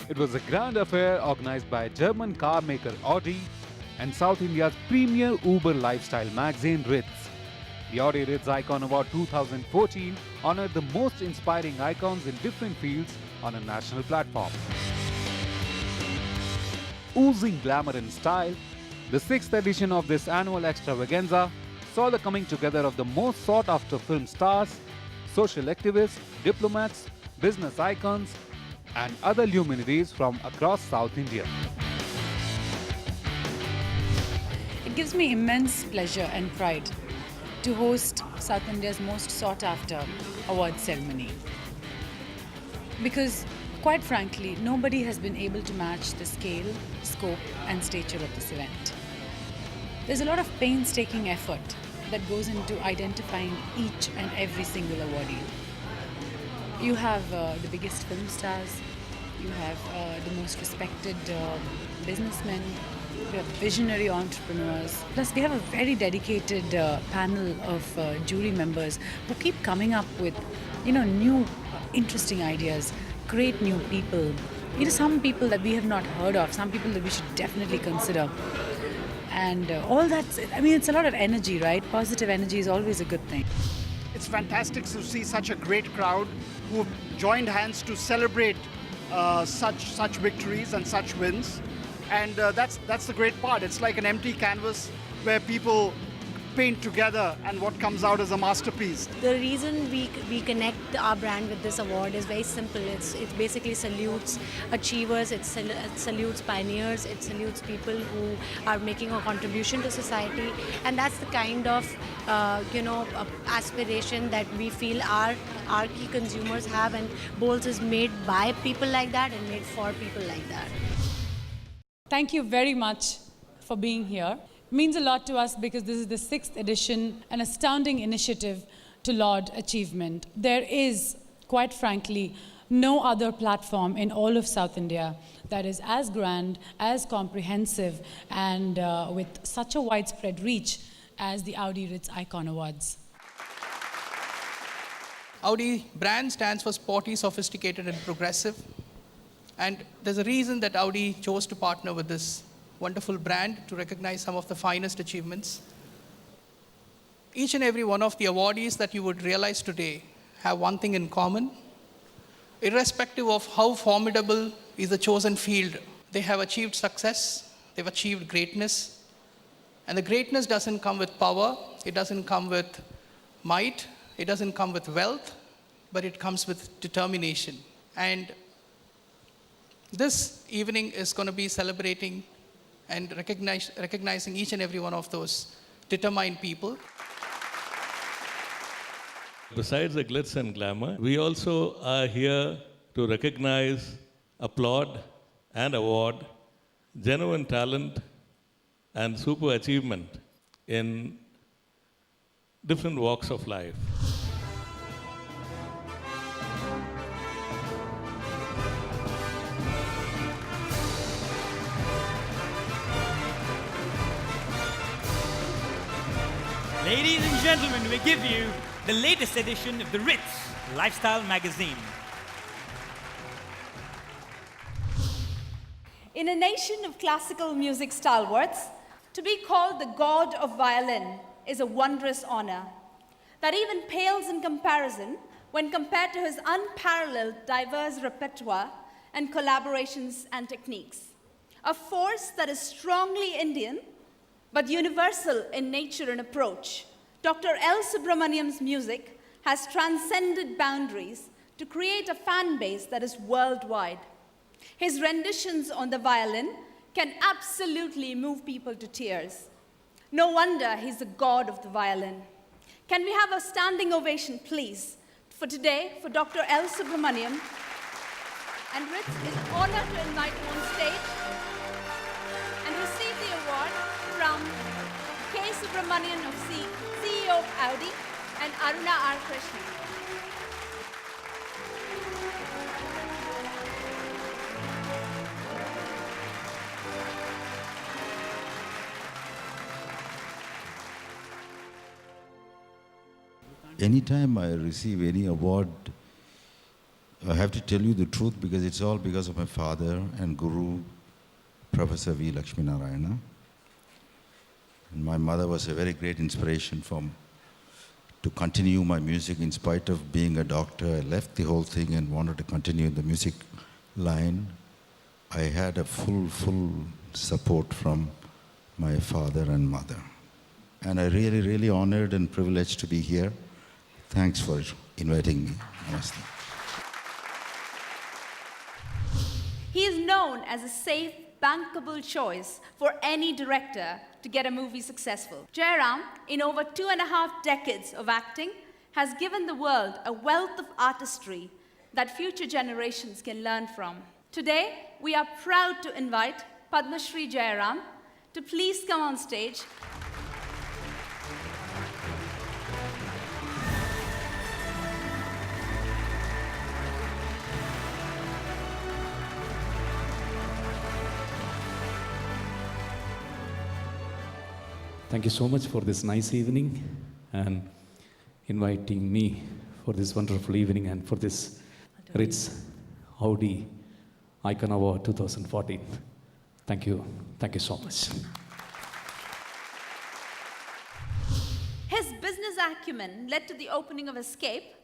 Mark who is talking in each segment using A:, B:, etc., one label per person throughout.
A: It was a grand affair organized by German car maker Audi and South India's premier Uber lifestyle magazine Ritz. The Audi Ritz Icon Award 2014 honored the most inspiring icons in different fields on a national platform. Oozing glamour and style, the sixth edition of this annual extravaganza saw the coming together of the most sought-after film stars, social activists, diplomats, business icons, and other luminaries from across South India.
B: It gives me immense pleasure and pride to host South India's most sought-after award ceremony. Because, quite frankly, nobody has been able to match the scale, scope, and stature of this event. There's a lot of painstaking effort that goes into identifying each and every single awardee. You have the biggest film stars, you have the most respected businessmen, we have visionary entrepreneurs. Plus, we have a very dedicated panel of jury members who keep coming up with, new interesting ideas, great new people. Some people that we have not heard of, some people that we should definitely consider. And all that, it's a lot of energy, right? Positive energy is always a good thing.
C: It's fantastic to see such a great crowd who joined hands to celebrate such victories and such wins. And that's the great part. It's like an empty canvas where people paint together and what comes out is a masterpiece.
D: The reason we connect our brand with this award is very simple. It basically salutes achievers, it salutes pioneers, it salutes people who are making a contribution to society, and that's the kind of aspiration that we feel our key consumers have, and Bowls is made by people like that and made for people like that.
B: Thank you very much for being here. It means a lot to us because this is the sixth edition, an astounding initiative to laud achievement. There is, quite frankly, no other platform in all of South India that is as grand, as comprehensive, and with such a widespread reach as the Audi Ritz Icon Awards.
E: Audi brand stands for sporty, sophisticated, and progressive. And there's a reason that Audi chose to partner with this wonderful brand to recognize some of the finest achievements. Each and every one of the awardees that you would realize today have one thing in common. Irrespective of how formidable is the chosen field, they have achieved success, they've achieved greatness. And the greatness doesn't come with power, it doesn't come with might, it doesn't come with wealth, but it comes with determination. And this evening is going to be celebrating and recognizing each and every one of those determined people.
F: Besides the glitz and glamour, we also are here to recognize, applaud, and award genuine talent and super achievement in different walks of life.
G: Ladies and gentlemen, we give you the latest edition of the Ritz Lifestyle Magazine.
H: In a nation of classical music stalwarts, to be called the god of violin is a wondrous honor that even pales in comparison when compared to his unparalleled diverse repertoire and collaborations and techniques. A force that is strongly Indian but universal in nature and approach. Dr. L. Subramaniam's music has transcended boundaries to create a fan base that is worldwide. His renditions on the violin can absolutely move people to tears. No wonder he's the god of the violin. Can we have a standing ovation, please, for today for Dr. L. Subramaniam? And Ritz is honored to invite him on stage and receive the award from K. Subramanian of CEO of Audi and Aruna R. Krishnan.
I: Anytime I receive any award, I have to tell you the truth because it's all because of my father and Guru, Professor V. Lakshmi Narayana. And my mother was a very great inspiration to continue my music in spite of being a doctor. I left the whole thing and wanted to continue the music line. I had a full support from my father and mother. And I really honored and privileged to be here. Thanks for inviting me. Namaste.
H: He is known as a safe, bankable choice for any director to get a movie successful. Jairam, in over 2.5 decades of acting, has given the world a wealth of artistry that future generations can learn from. Today, we are proud to invite Padma Shri Jairam to please come on stage.
J: Thank you so much for this nice evening and inviting me for this wonderful evening and for this Ritz Audi Icon Award 2014. Thank you. Thank you so much.
H: His business acumen led to the opening of Escape,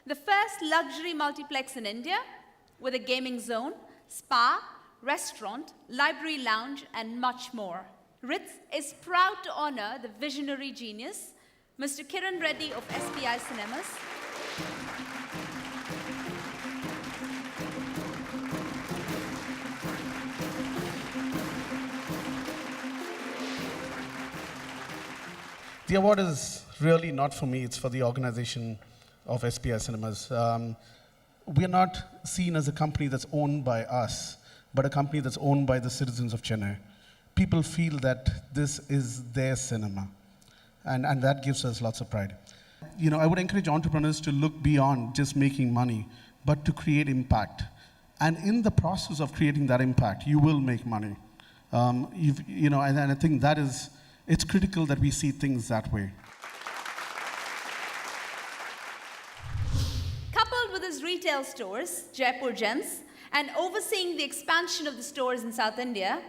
H: the first luxury multiplex in India with a gaming zone, spa, restaurant, library lounge, and much more. Ritz is proud to honor the visionary genius, Mr. Kiran Reddy of SPI Cinemas.
K: The award is really not for me, it's for the organization of SPI Cinemas. We are not seen as a company that's owned by us, but a company that's owned by the citizens of Chennai. People feel that this is their cinema, and that gives us lots of pride. You know, I would encourage entrepreneurs to look beyond just making money, but to create impact. And in the process of creating that impact, you will make money. And I think it's critical that we see things that way.
H: Coupled with his retail stores, Jaipur Gents, and overseeing the expansion of the stores in South India,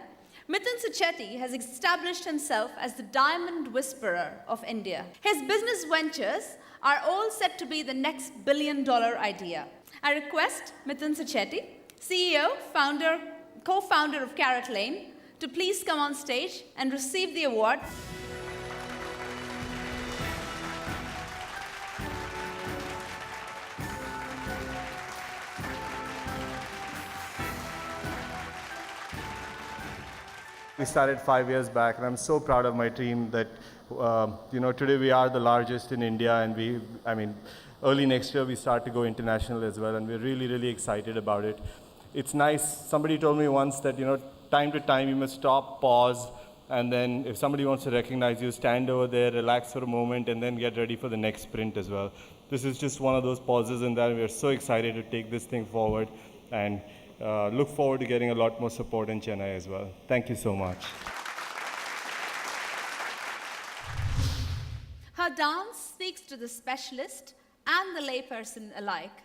H: Mithun Sacheti has established himself as the diamond whisperer of India. His business ventures are all set to be the next billion-dollar idea. I request Mithun Sacheti, CEO, co-founder of Carrot Lane, to please come on stage and receive the award.
L: We started 5 years back, and I'm so proud of my team that, today we are the largest in India, and early next year we start to go international as well, and we're really excited about it. It's nice. Somebody told me once that, time to time you must stop, pause, and then if somebody wants to recognize you, stand over there, relax for a moment, and then get ready for the next sprint as well. This is just one of those pauses in that we're so excited to take this thing forward, and look forward to getting a lot more support in Chennai as well. Thank you so much.
H: Her dance speaks to the specialist and the layperson alike,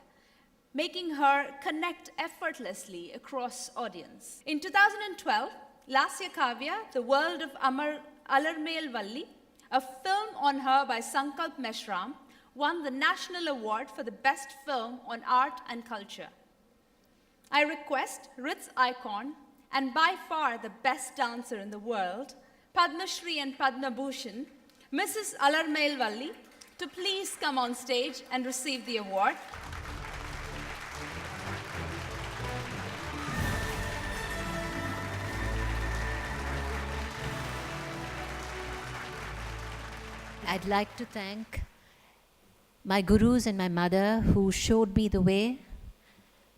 H: making her connect effortlessly across audience. In 2012, Lasya Kavya, The World of Alarmail Valli, a film on her by Sankalp Meshram, won the National Award for the Best Film on Art and Culture. I request Ritz icon and by far the best dancer in the world, Padma Shri and Padma Bhushan, Mrs. Alarmail Valli, to please come on stage and receive the award.
M: I'd like to thank my gurus and my mother who showed me the way,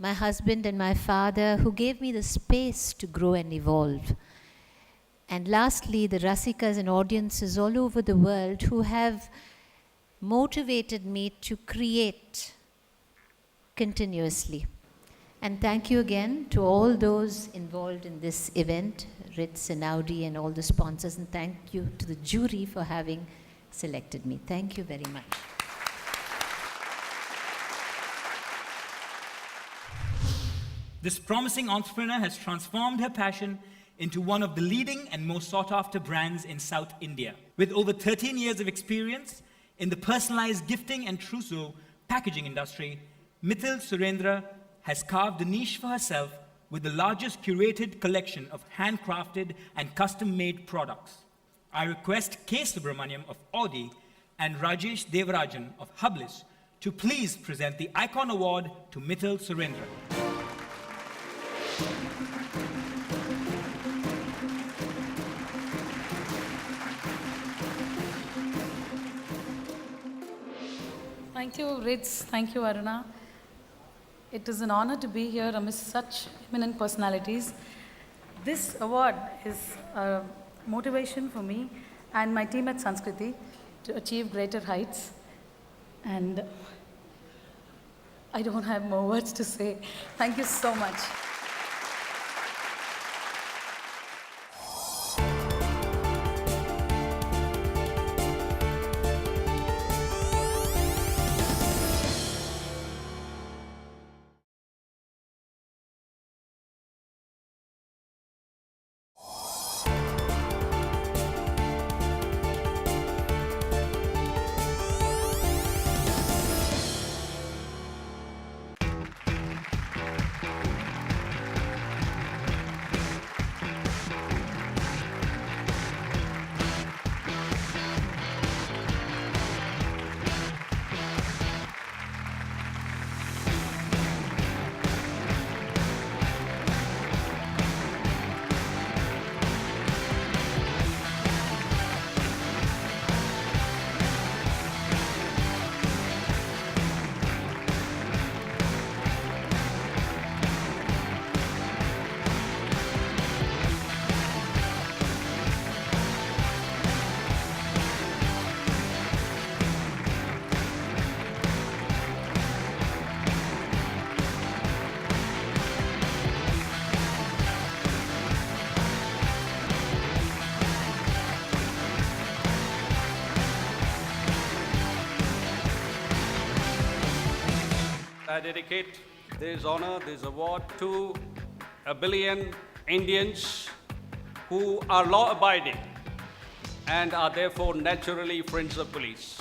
M: my husband and my father who gave me the space to grow and evolve. And lastly, the Rasikas and audiences all over the world who have motivated me to create continuously. And thank you again to all those involved in this event, Ritz and Audi and all the sponsors, and thank you to the jury for having selected me. Thank you very much.
G: This promising entrepreneur has transformed her passion into one of the leading and most sought-after brands in South India. With over 13 years of experience in the personalized gifting and trousseau packaging industry, Mithil Surendra has carved a niche for herself with the largest curated collection of handcrafted and custom-made products. I request K. Subramaniam of Audi and Rajesh Devarajan of Hublis to please present the Icon Award to Mithil Surendra.
N: Thank you, Ritz. Thank you, Aruna. It is an honor to be here amidst such eminent personalities. This award is a motivation for me and my team at Sanskriti to achieve greater heights. And I don't have more words to say. Thank you so much.
O: I dedicate this honor, this award to 1 billion Indians who are law-abiding and are therefore naturally friends of police.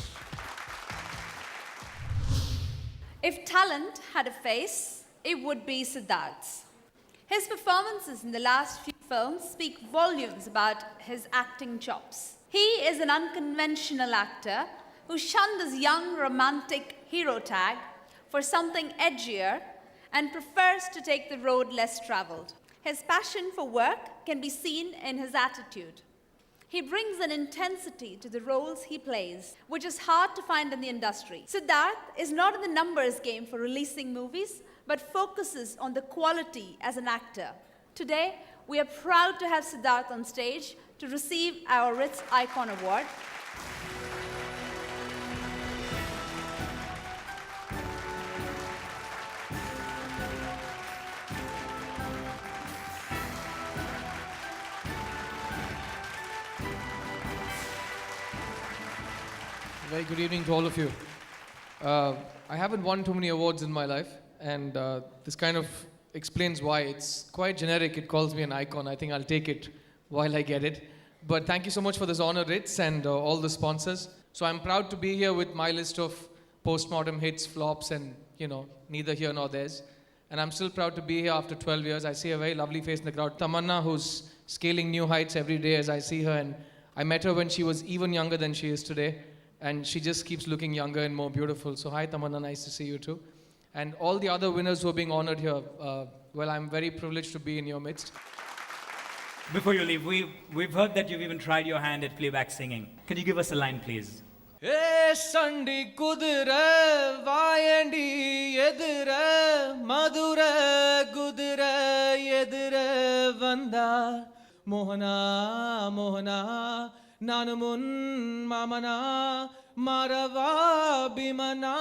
H: If talent had a face, it would be Siddharth's. His performances in the last few films speak volumes about his acting chops. He is an unconventional actor who shunned his young romantic hero tag for something edgier and prefers to take the road less traveled. His passion for work can be seen in his attitude. He brings an intensity to the roles he plays, which is hard to find in the industry. Siddharth is not in the numbers game for releasing movies, but focuses on the quality as an actor. Today, we are proud to have Siddharth on stage to receive our Ritz Icon Award.
P: Very good evening to all of you. I haven't won too many awards in my life, and this kind of explains why. It's quite generic. It calls me an icon. I think I'll take it while I get it. But thank you so much for this honor, Ritz, and all the sponsors. So I'm proud to be here with my list of postmortem hits, flops, and, neither here nor theirs. And I'm still proud to be here after 12 years. I see a very lovely face in the crowd. Tamanna, who's scaling new heights every day as I see her. And I met her when she was even younger than she is today. And she just keeps looking younger and more beautiful. So hi, Tamanna, nice to see you too. And all the other winners who are being honored here, well, I'm very privileged to be in your midst.
G: Before you leave, we've heard that you've even tried your hand at playback singing. Can you give us a line, please?
P: Hey, Sandi Kudura, Vayandi Yedura, Madura Gudura Yedura Vanda, Mohana, Mohana, Nanamun Mamana, Marava Bimana.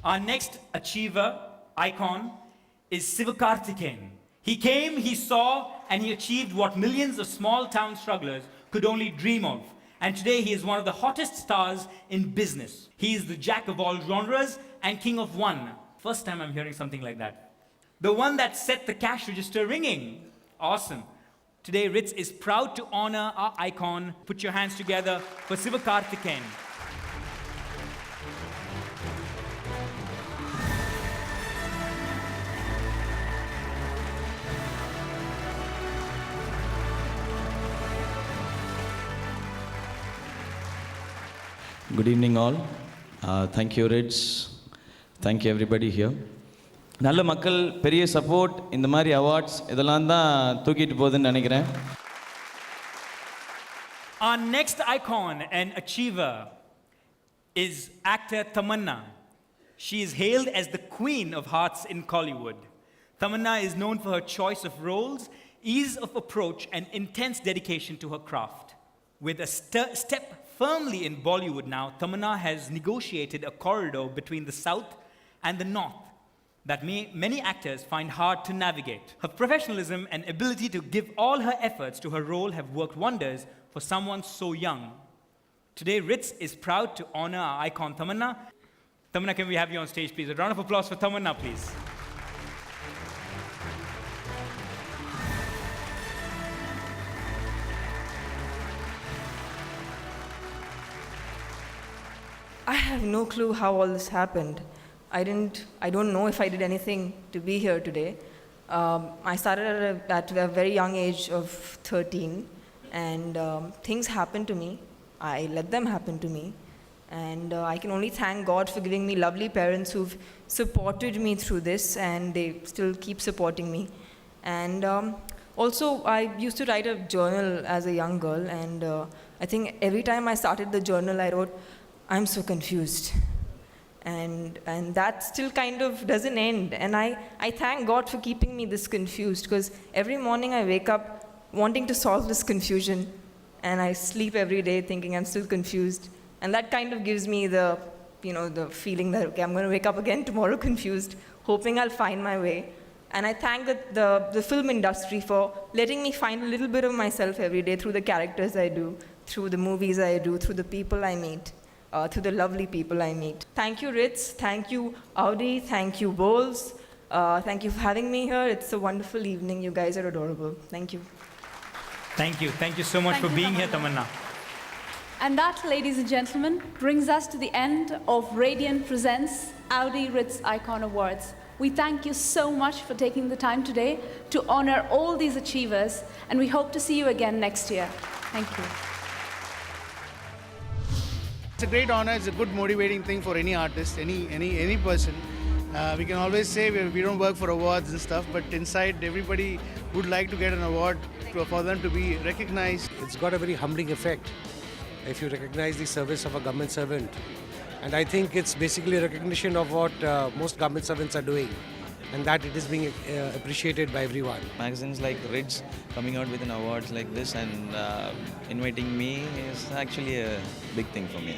G: Our next achiever, icon, is Sivakarthikeyan. He came, he saw, and he achieved what millions of small town strugglers could only dream of. And today he is one of the hottest stars in business. He is the jack of all genres and king of one. First time I'm hearing something like that. The one that set the cash register ringing. Awesome. Today Ritz is proud to honor our icon. Put your hands together for Sivakarthikeyan.
Q: Good evening all. Thank you Ritz. Thank you everybody here. நல்ல மக்கள் பெரிய support இந்த மாதிரி awards இதெல்லாம் தான் தூக்கிட்டு போகுதுன்னு நினைக்கிறேன்.
G: Our next icon and achiever is actor Tamanna. She is hailed as the queen of hearts in Kollywood. Tamanna is known for her choice of roles, ease of approach and intense dedication to her craft. With a step firmly in Bollywood now, Tamanna has negotiated a corridor between the south and the north that many actors find hard to navigate. Her professionalism and ability to give all her efforts to her role have worked wonders for someone so young. Today, Ritz is proud to honor our icon Tamanna. Tamanna, can we have you on stage, please? A round of applause for Tamanna, please.
R: I have no clue how all this happened. I don't know if I did anything to be here today. I started at a very young age of 13, and things happened to me. I let them happen to me. And I can only thank God for giving me lovely parents who've supported me through this, and they still keep supporting me. And also, I used to write a journal as a young girl, and I think every time I started the journal, I wrote, "I'm so confused." And that still kind of doesn't end. And I thank God for keeping me this confused, because every morning I wake up wanting to solve this confusion, and I sleep every day thinking I'm still confused. And that kind of gives me the feeling that, okay, I'm going to wake up again tomorrow confused, hoping I'll find my way. And I thank the film industry for letting me find a little bit of myself every day through the characters I do, through the movies I do, through the people I meet. To the lovely people I meet. Thank you, Ritz. Thank you, Audi. Thank you, Bowles. Thank you for having me here. It's a wonderful evening. You guys are adorable. Thank you.
G: Thank you. Thank you so much for being here, Tamanna.
H: And that, ladies and gentlemen, brings us to the end of Radiant Presents Audi Ritz Icon Awards. We thank you so much for taking the time today to honor all these achievers, and we hope to see you again next year. Thank you.
C: It's a great honor. It's a good motivating thing for any artist, any person. We can always say we don't work for awards and stuff, but inside everybody would like to get an award for them to be recognized.
S: It's got a very humbling effect if you recognize the service of a government servant. And I think it's basically a recognition of what most government servants are doing, and that it is being appreciated by everyone.
Q: Magazines like Ritz coming out with an awards like this and inviting me is actually a big thing for me.